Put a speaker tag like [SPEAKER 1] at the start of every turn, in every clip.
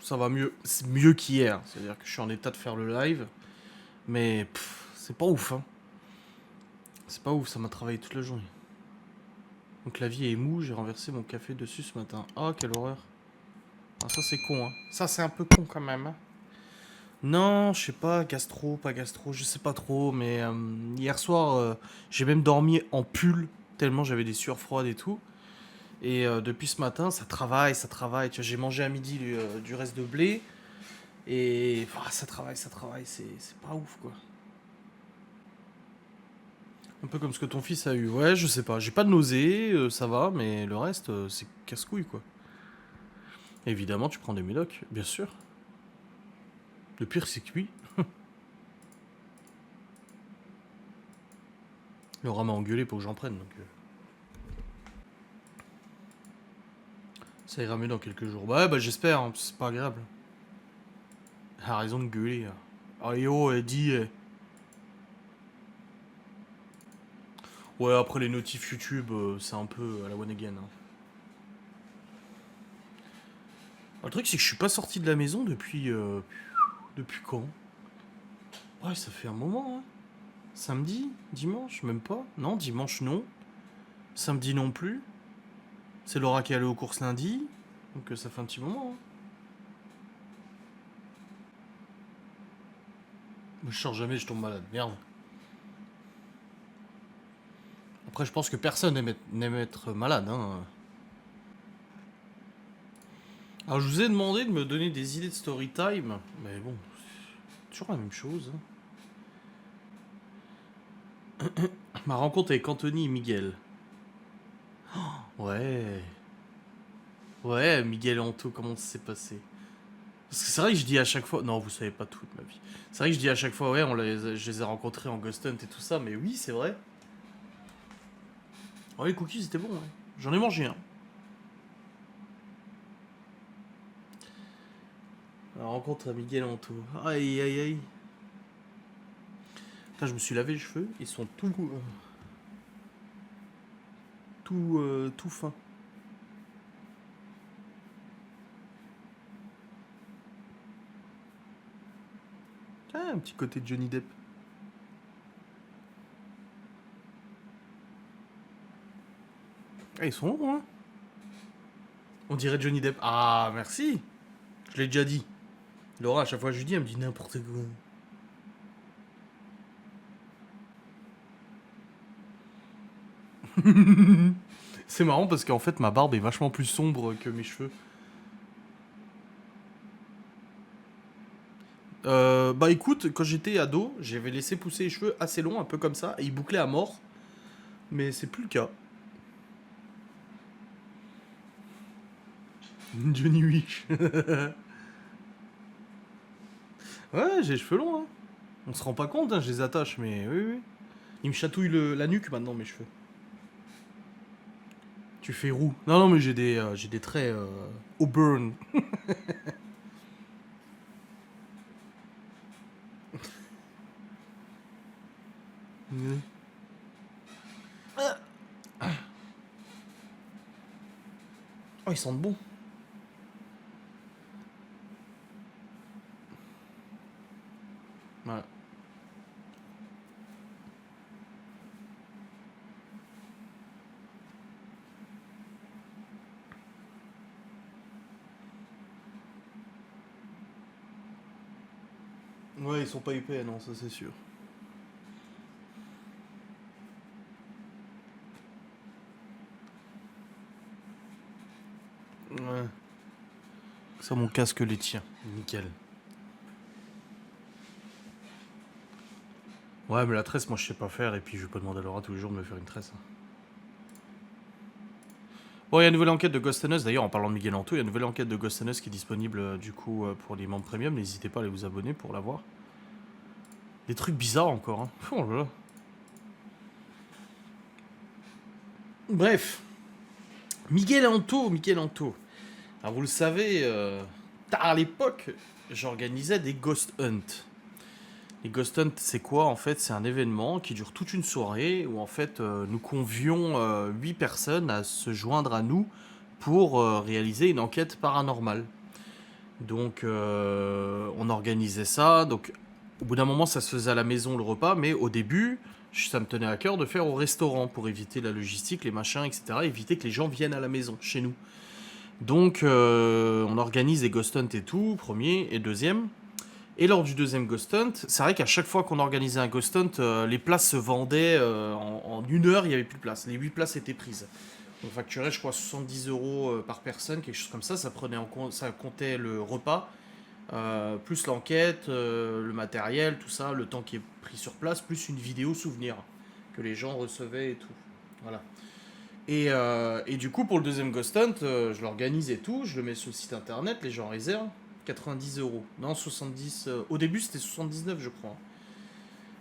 [SPEAKER 1] Ça va mieux. C'est mieux qu'hier. C'est-à-dire que je suis en état de faire le live. Mais c'est pas ouf, hein. C'est pas ouf, ça m'a travaillé toute la journée. Mon clavier est mou, j'ai renversé mon café dessus ce matin. Ah, quelle horreur. Ah, ça c'est con, hein. Ça c'est un peu con quand même, hein. Non, je sais pas, gastro, pas gastro, je sais pas trop, mais hier soir, j'ai même dormi en pull, tellement j'avais des sueurs froides et tout. Et depuis ce matin, ça travaille, ça travaille. Tu vois, j'ai mangé à midi du reste de blé. Et ça travaille, c'est pas ouf quoi. Un peu comme ce que ton fils a eu. Ouais, je sais pas, j'ai pas de nausées, ça va, mais le reste, c'est casse-couille quoi. Évidemment, tu prends des médocs, bien sûr. Le pire, c'est que oui. Laura m'a engueulé pour que j'en prenne, donc ça ira mieux dans quelques jours. Bah, j'espère, hein, c'est pas agréable. Elle a raison de gueuler. Hein. Ah yo, elle dit. Ouais, après les notifs YouTube, c'est un peu à la one again. Hein. Le truc, c'est que je suis pas sorti de la maison depuis. Depuis quand? Ouais, ça fait un moment, hein. Samedi? Dimanche? Même pas? Non, dimanche non. Samedi non plus. C'est Laura qui est allée aux courses lundi. Donc ça fait un petit moment. Hein. Moi, je sors jamais, je tombe malade. Merde. Après, je pense que personne n'aime être malade. Hein. Alors, je vous ai demandé de me donner des idées de story time. Mais bon, c'est toujours la même chose. Hein. Ma rencontre avec Anthony et Miguel. Ouais. Ouais, Miguel et Anto, comment ça s'est passé? Parce que c'est vrai que je dis à chaque fois. Non, vous savez pas toute ma vie. C'est vrai que je dis à chaque fois, ouais, je les ai rencontrés en Ghost Hunt et tout ça, mais oui, c'est vrai. Oh, les cookies, c'était bon, ouais. J'en ai mangé un. La rencontre à Miguel et Anto. Aïe, aïe, aïe. Putain, je me suis lavé les cheveux, ils sont tout fins. Ah, un petit côté de Johnny Depp. Ah, ils sont longs, hein. On dirait Johnny Depp. Ah, merci. Je l'ai déjà dit. Laura, à chaque fois que je lui dis, elle me dit n'importe quoi. C'est marrant parce qu'en fait, ma barbe est vachement plus sombre que mes cheveux. Bah écoute, quand j'étais ado, j'avais laissé pousser les cheveux assez longs, un peu comme ça, et ils bouclaient à mort. Mais c'est plus le cas. Johnny Wish. Ouais, j'ai les cheveux longs, hein. On se rend pas compte, hein, je les attache, mais oui, oui. Ils me chatouillent la nuque maintenant, mes cheveux. Tu fais roux. Non, non, mais j'ai des traits auburn. Oh, ils sentent bon. Voilà. Ouais, ils sont pas épais, non, ça c'est sûr. Ouais. Ça, mon casque les tient. Nickel. Ouais, mais la tresse, moi, je sais pas faire, et puis je vais pas demander à Laura tous les jours de me faire une tresse. Hein. Bon, il y a une nouvelle enquête de Ghost Us, d'ailleurs, en parlant de Miguel Anto, il y a une nouvelle enquête de Ghost Us qui est disponible, du coup, pour les membres premium. N'hésitez pas à aller vous abonner pour la voir. Des trucs bizarres encore, hein. Oh là là. Bref. Miguel Anto, Miguel Anto. Alors, vous le savez, à l'époque, j'organisais des Ghost Hunt. Les Ghost Hunt, c'est quoi en fait? C'est un événement qui dure toute une soirée où en fait nous convions 8 personnes à se joindre à nous pour réaliser une enquête paranormale. Donc, on organisait ça. Donc, au bout d'un moment, ça se faisait à la maison le repas, mais au début, ça me tenait à cœur de faire au restaurant pour éviter la logistique, les machins, etc. Éviter que les gens viennent à la maison, chez nous. Donc, on organise des ghost hunt et tout, premier et deuxième. Et lors du deuxième ghost hunt, c'est vrai qu'à chaque fois qu'on organisait un ghost hunt, les places se vendaient en une heure, il n'y avait plus de place. Les 8 places étaient prises. On facturait, je crois, 70 euros par personne, quelque chose comme ça. Ça prenait en compte, ça comptait le repas, plus l'enquête, le matériel, tout ça, le temps qui est pris sur place, plus une vidéo souvenir que les gens recevaient et tout. Voilà. Et du coup, pour le deuxième Ghost Hunt, je l'organise et tout, je le mets sur le site internet, les gens réservent. 90 euros. Non, 70. Au début, c'était 79, je crois.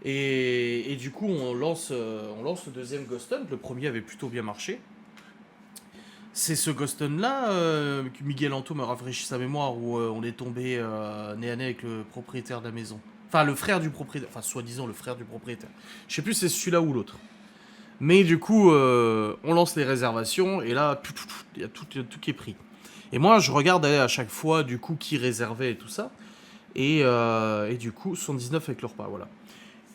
[SPEAKER 1] Et du coup, on lance le deuxième Ghost Hunt. Le premier avait plutôt bien marché. C'est ce Ghost Hunt là que Miguel Anto m'a rafraîchi sa mémoire où on est tombé nez à nez avec le propriétaire de la maison. Enfin, le frère du propriétaire. Enfin, soi-disant le frère du propriétaire. Je sais plus si c'est celui-là ou l'autre. Mais du coup, on lance les réservations et là, il y a tout qui est pris. Et moi, je regarde à chaque fois du coup qui réservait et tout ça. Et du coup, 79 avec le repas, voilà.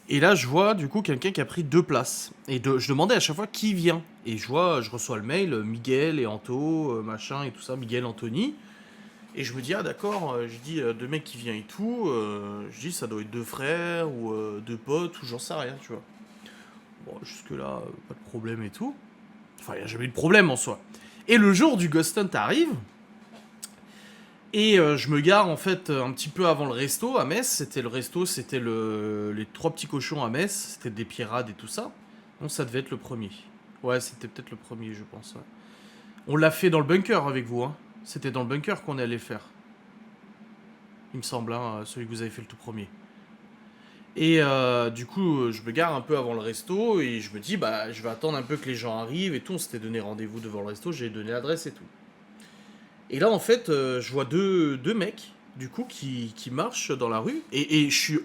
[SPEAKER 1] Et là, je vois du coup quelqu'un qui a pris 2 places. Je demandais à chaque fois qui vient. Et je reçois le mail, Miguel et Anto, machin et tout ça, Miguel, Anthony. Et je me dis, ah d'accord, je dis, deux mecs qui viennent et tout. Je dis, ça doit être deux frères ou deux potes ou j'en sais rien, tu vois. Bon, jusque-là, pas de problème et tout. Enfin, il n'y a jamais eu de problème en soi. Et le jour du Ghost Hunt arrive, et je me gare en fait un petit peu avant le resto à Metz. C'était le resto, c'était les trois petits cochons à Metz. C'était des pirades et tout ça. Donc ça devait être le premier. Ouais, c'était peut-être le premier, je pense. Ouais. On l'a fait dans le bunker avec vous. Hein. C'était dans le bunker qu'on est allé faire. Il me semble, hein, celui que vous avez fait le tout premier. Et du coup, je me gare un peu avant le resto et je me dis, bah, je vais attendre un peu que les gens arrivent et tout. On s'était donné rendez-vous devant le resto, j'ai donné l'adresse et tout. Et là, en fait, je vois deux mecs, du coup, qui marchent dans la rue. Et je suis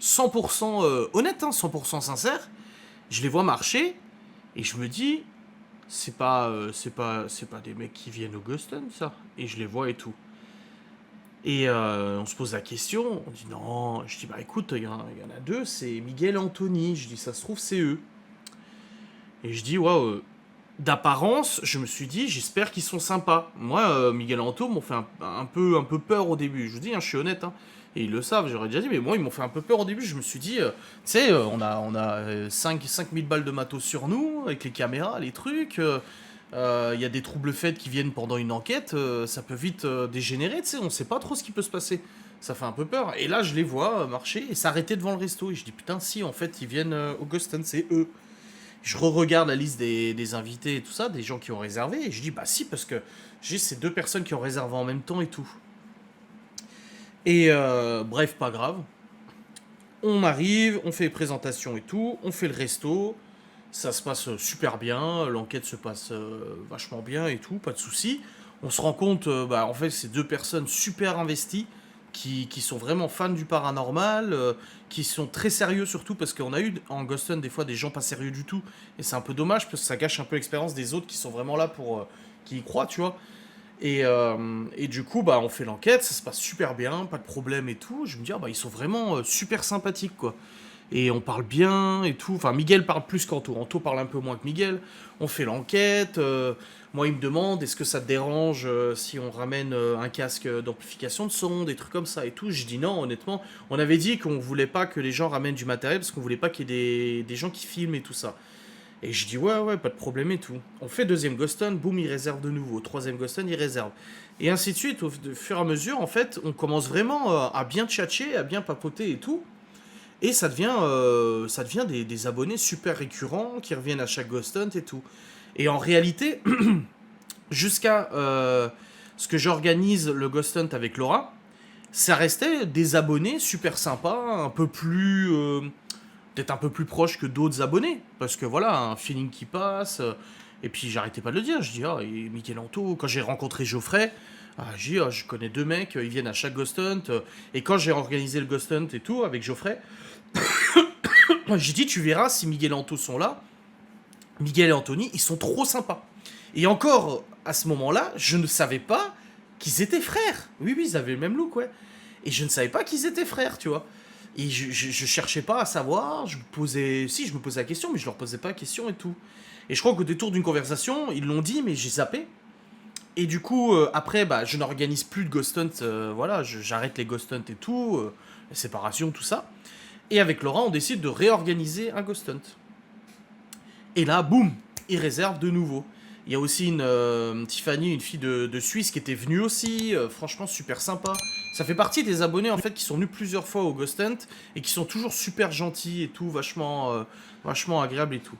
[SPEAKER 1] 100% honnête, hein, 100% sincère. Je les vois marcher et je me dis, c'est pas des mecs qui viennent au Ghost Hunt, ça. Et je les vois et tout. Et on se pose la question, on dit non, je dis bah écoute, il y en a deux, c'est Miguel et Anthony, je dis ça se trouve c'est eux. Et je dis waouh, d'apparence, je me suis dit j'espère qu'ils sont sympas. Moi, Miguel et Anto m'ont fait un peu peur au début, je vous dis, hein, je suis honnête, hein. Et ils le savent, j'aurais déjà dit, mais moi ils m'ont fait un peu peur au début, je me suis dit, tu sais, on a 5000 balles de matos sur nous, avec les caméras, les trucs, il y a des troubles faits qui viennent pendant une enquête, ça peut vite dégénérer, tu sais, on sait pas trop ce qui peut se passer. Ça fait un peu peur. Et là, je les vois marcher et s'arrêter devant le resto. Et je dis, putain, si, en fait, ils viennent au Ghost Hunt, c'est eux. Je re-regarde la liste des invités et tout ça, des gens qui ont réservé. Et je dis, bah si, parce que j'ai ces deux personnes qui ont réservé en même temps et tout. Et bref, pas grave. On arrive, on fait les présentations et tout, on fait le resto. Ça se passe super bien, l'enquête se passe vachement bien et tout, pas de soucis. On se rend compte, bah, en fait, c'est deux personnes super investies qui sont vraiment fans du paranormal, qui sont très sérieux surtout, parce qu'on a eu en Ghost Hunt des fois des gens pas sérieux du tout, et c'est un peu dommage parce que ça gâche un peu l'expérience des autres qui sont vraiment là pour. Qui y croient, tu vois. Et du coup, bah, on fait l'enquête, ça se passe super bien, pas de problème et tout. Je me dis, ah, bah, ils sont vraiment super sympathiques, quoi. Et on parle bien et tout. Enfin, Miguel parle plus qu'Anto. Anto parle un peu moins que Miguel. On fait l'enquête. Moi, il me demande est-ce que ça te dérange si on ramène un casque d'amplification de son, des trucs comme ça et tout. Je dis non, honnêtement. On avait dit qu'on voulait pas que les gens ramènent du matériel parce qu'on voulait pas qu'il y ait des gens qui filment et tout ça. Et je dis ouais, pas de problème et tout. On fait deuxième Ghost Hunt, boum, il réserve de nouveau. Troisième Ghost Hunt, il réserve. Et ainsi de suite, au fur et à mesure, en fait, on commence vraiment à bien tchatcher, à bien papoter et tout. Et ça devient des abonnés super récurrents qui reviennent à chaque Ghost Hunt et tout. Et en réalité, jusqu'à ce que j'organise le Ghost Hunt avec Laura, ça restait des abonnés super sympas, un peu plus. Peut-être un peu plus proches que d'autres abonnés. Parce que voilà, un feeling qui passe. Et puis j'arrêtais pas de le dire. Je dis, ah, et Michelangelo, quand j'ai rencontré Geoffrey, j'ai dit, ah, je connais deux mecs, ils viennent à chaque Ghost Hunt. Et quand j'ai organisé le Ghost Hunt et tout avec Geoffrey, j'ai dit, tu verras, si Miguel et Anto sont là, Miguel et Anthony, ils sont trop sympas. Et encore, à ce moment-là, je ne savais pas qu'ils étaient frères. Oui, oui, ils avaient le même look, ouais. Et je ne savais pas qu'ils étaient frères, tu vois. Et je cherchais pas à savoir, je me posais... Si, je me posais la question, mais je leur posais pas la question et tout. Et je crois qu'au détour d'une conversation, ils l'ont dit, mais j'ai zappé. Et du coup, après, bah, je n'organise plus de Ghost Hunt, voilà, j'arrête les Ghost Hunt et tout, la séparation, tout ça. Et avec Laura, on décide de réorganiser un Ghost Hunt. Et là, boum, ils réservent de nouveau. Il y a aussi une Tiffany, une fille de Suisse qui était venue aussi, franchement super sympa. Ça fait partie des abonnés en fait qui sont venus plusieurs fois au Ghost Hunt et qui sont toujours super gentils et tout, vachement agréable et tout.